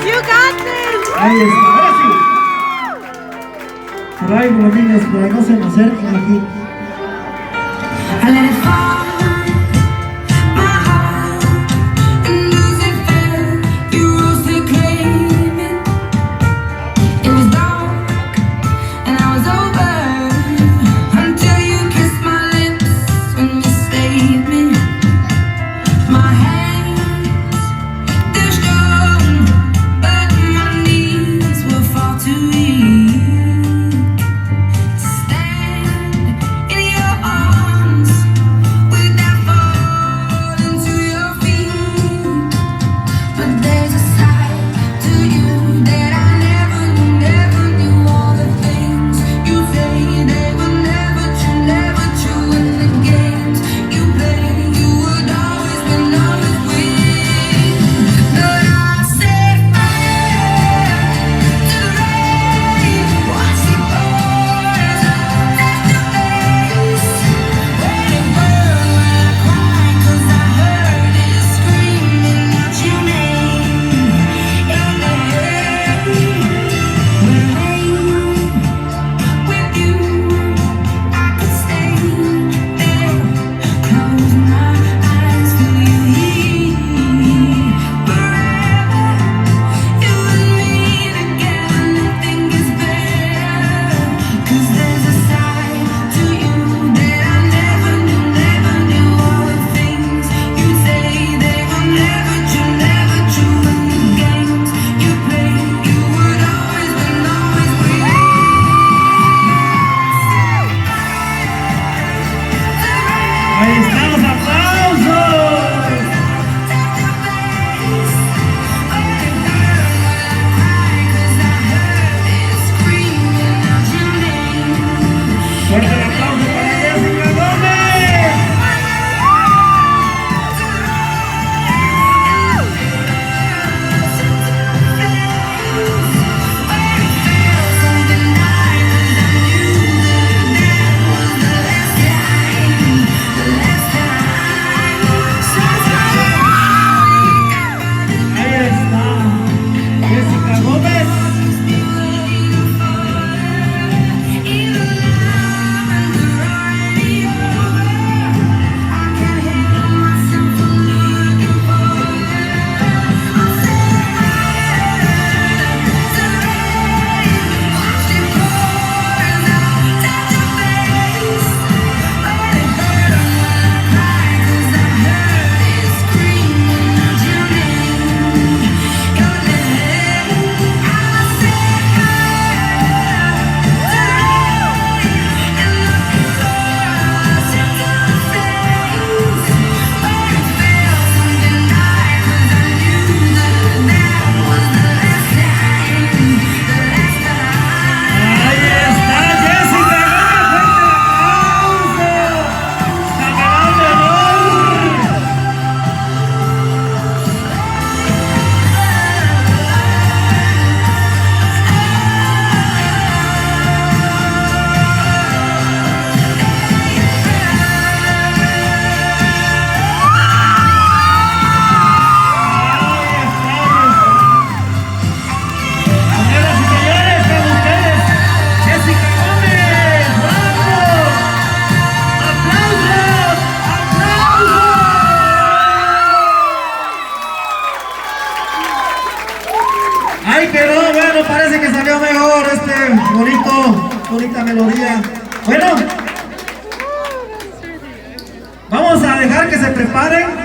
You got this. Ahí está, ahora sí. Por ahí, los niños, para que no se me acerquen aquí. I let it fall, my heart, and as it fell, you rose to claim it. It was dark, and I was over, until you kissed my lips and you saved me. My hands, they're strong, but my knees were far too weak to stand in your arms without falling to your feet. But there's a side to you that I never knew. All the things you say, they were never true. And the games you play, you would always win. But I set fire to the rain, watch it pour as I left your face. Let it burn when I cry, 'cause I heard it screaming out your name in the rain. With you, I could stay there, close my eyes, feel you here forever. You and me together, nothing is better. 'Cause there's a side to you that I never knew. All the things you say, they were never true. And the games you play, you would always win. Ahí están los aplausos. Fuerte el aplauso para Jessica Gómez. Ahí está Jessica Gómez. Ahí está Jessica Gómez. Fuerte el aplauso. Ganador de honor. Señoras y señores, con ustedes, Jessica Gómez. ¡Bravo! ¡Aplausos! ¡Aplausos! Ay, quedó, bueno, parece que salió mejor bonita melodía. Bueno, vamos a dejar que se preparen.